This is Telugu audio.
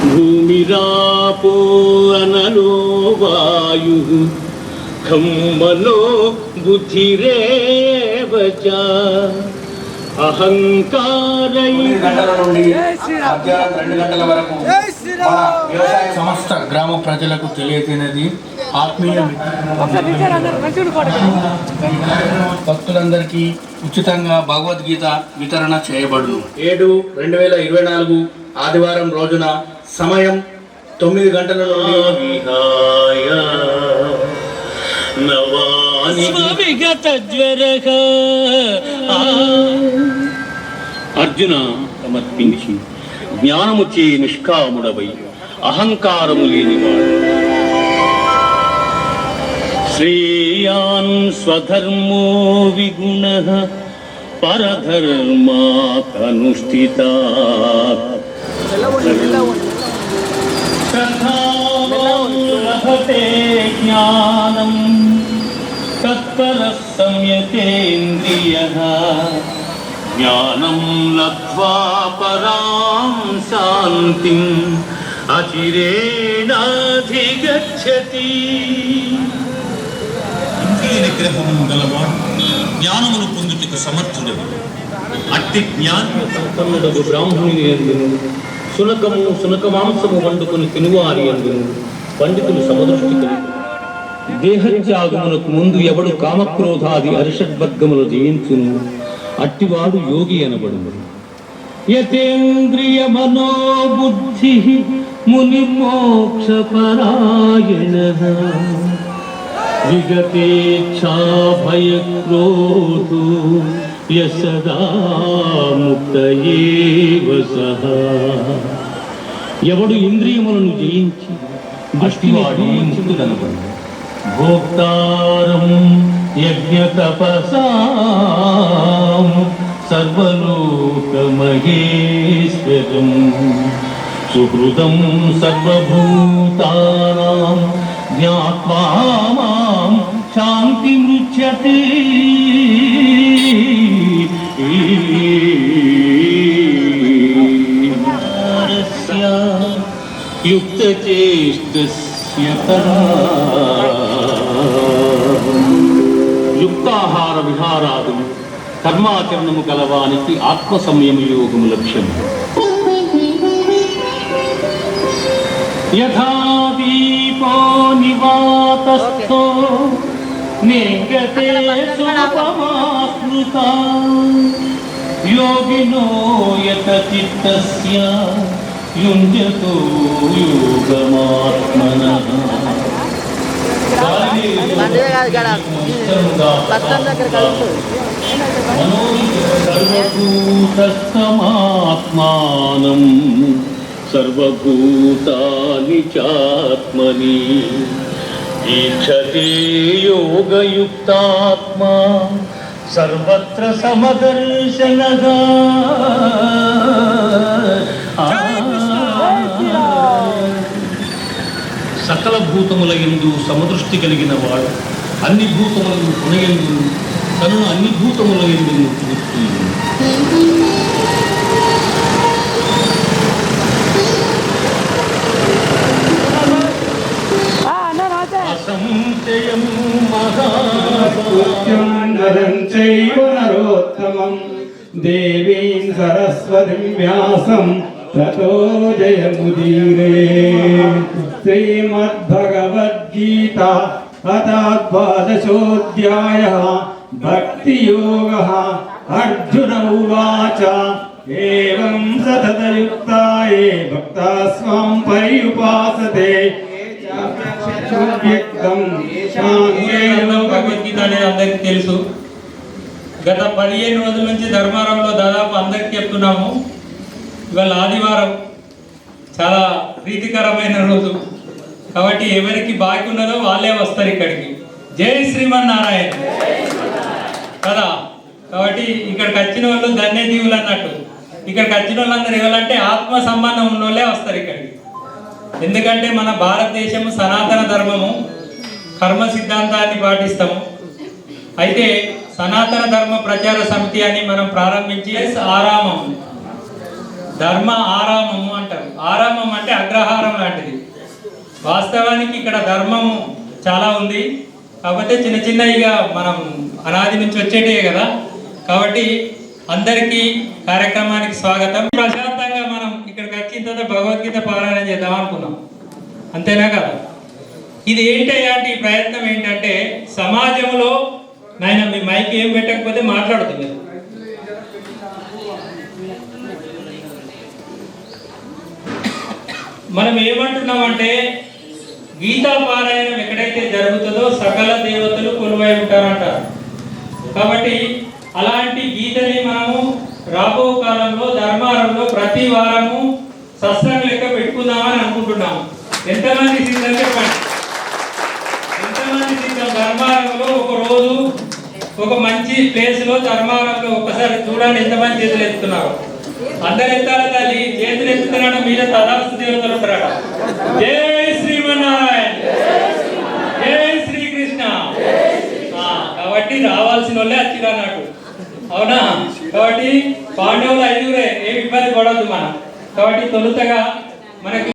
భూమిరాపో అనలో వాయు ఖమ్మనో బుద్ధిరేవచ అహంకారై. 9 గంటల నుండి మధ్యాహ్నం 2 గంటల వరకు మన వ్యవసాయ సమస్త గ్రామ ప్రజలకు తెలియజేయనది ఆత్మీయ భక్తులందరికీ ఉచితంగా భగవద్గీత వితరణ చేయబడును. 7/2024 ఆదివారం రోజున సమయం 9 గంటల నుండి. అర్జున సమర్పించి జ్ఞానముచే నిష్కాముడవై అహంకారము లేనివాడు శ్రేయాన్ స్వధర్మో విగుణః పరధర్మానుష్ఠితాత్ లభతే జ్ఞానం తత్పరః సంయతేంద్రియః జ్ఞానం లబ్ధ్వా పరాం శాంతిం అచిరేణాధిగచ్చతి. ఇంద్రియ నిగ్రహము గలవాడు జ్ఞానమును పొందుటకు సమర్థుడు. అట్టి జ్ఞానము సంపన్నుడగు బ్రాహ్మణుని యందును సునకమాంసము వండుకొని తినువారి యందును పండితులు సమదృష్టి కలిగి దేహత్యాగమునకు ముందు ఎవడు కామక్రోధాది అరిషడ్వర్గములు జయించును అట్టివాడు యోగి అనబడును. యతేంద్రియ మనోబుద్ధి మునిమోక్ష పరాయణః విగతేచ్ఛా భయక్రోధో యసదా ముక్తయేవ సః. ఎవడు ఇంద్రియములను జయించి అట్టివాడు ముక్తుడనబడును. భోక్తారం యజ్ఞతపసాం సర్వలోకమహేశ్వరం సుహృదం సర్వభూతానాం జ్ఞాత్వా మాం శాంతిముచ్యతే. యుక్తచేష్టస్య యుక్తాహార విహారాదు కర్మాచరణము కలవానికి ఆత్మ సంయమ యోగము లక్ష్యము. యథా దీపో నివాతస్థో నేంగతే సోపమాస్మృతా యోగినో యత చిత్తస్య యుంజతో యోగమాత్మనః. సర్వభూతస్థమాత్మానం సర్వభూతాని చాత్మని ఈక్షతే యోగయుక్తాత్మా సర్వత్ర సమదర్శనః. సకల భూతముల యందు సమదృష్టి కలిగిన వాడు అన్ని భూతములను కొనయందు తనను అన్ని భూతముల యందు చూస్తుంది. అసంశయం మహాపుత్యం చైవ నరోత్తమం దేవీం సరస్వతిం వ్యాసం తతో జయముదీరే. శ్రీమద్భగవద్గీత ద్వాదశోऽధ్యాయः భక్తియోగः. అర్జున ఉవాచ ఏవం సతతయుక్తాయే భక్తా స్వాం పర్యుపాసతే. భగవద్గీత అనేది అందరికీ తెలుసు. గత 15 రోజుల నుంచి ధర్మారంలో దాదాపు అందరికి చెప్తున్నాము. ఇవాళ ఆదివారం చాలా ప్రీతికరమైన రోజు కాబట్టి ఎవరికి బాకీ ఉన్నదో వాళ్ళే వస్తారు ఇక్కడికి. జై శ్రీమన్నారాయణ కదా. కాబట్టి ఇక్కడికి వచ్చిన వాళ్ళు ధన్యజీవులు అన్నట్టు. ఇక్కడికి వచ్చిన వాళ్ళందరూ ఎవరంటే ఆత్మ సంబంధం ఉన్న వాళ్ళే వస్తారు ఇక్కడికి. ఎందుకంటే మన భారతదేశము సనాతన ధర్మము, కర్మ సిద్ధాంతాన్ని పాటిస్తాము. అయితే సనాతన ధర్మ ప్రచార సమితి అని మనం ప్రారంభించి ఆరామం, ధర్మ ఆరామము అంటారు. ఆరామం అంటే లాంటిది. వాస్తవానికి ఇక్కడ ధర్మం చాలా ఉంది, కాకపోతే చిన్న చిన్నవిగా మనం అనాది నుంచి వచ్చేటే కదా. కాబట్టి అందరికీ కార్యక్రమానికి స్వాగతం. ప్రశాంతంగా మనం ఇక్కడికి వచ్చిన తర్వాత భగవద్గీత పారాయణ చేద్దాం అనుకున్నాం, అంతేనా కదా. ఇది ఏంటయ్యా అంటే ఈ ప్రయత్నం ఏంటంటే సమాజంలో నాయన మీ మైక్ ఏం పెట్టకపోతే మాట్లాడుతుంది. మనం ఏమంటున్నామంటే గీతా పారాయణం ఎక్కడైతే జరుగుతుందో సకల దేవతలు కొలువై ఉంటారంటారు. కాబట్టి అలాంటి గీతని మనము రాబో కాలంలో ధర్మారంలో ప్రతి వారము సత్సంగం లెక్క పెట్టుకుందామని అనుకుంటున్నాము. ఎంతమంది సిద్ధం చెప్పండి, ఎంతమంది సిద్ధం? ధర్మారంలో ఒక రోజు ఒక మంచి ప్లేస్లో ధర్మారంలో ఒకసారి చూడండి ఎంతమంది చేతులు ఎత్తుతున్నారు. అందరు ఎత్తాలి తల్లి, చేతులు ఎత్తుతున్నాడు మీద తదాస్తు దేవతలు ఉంటారట. జై శ్రీమన్నారాయణ, జై శ్రీకృష్ణ. కాబట్టి రావాల్సిన వాళ్ళే వచ్చిరా అన్నట్టు, అవునా? కాబట్టి పాండవులు 5 ఏమి ఇబ్బంది పడవద్దు మనం. కాబట్టి తొలుతగా మనకి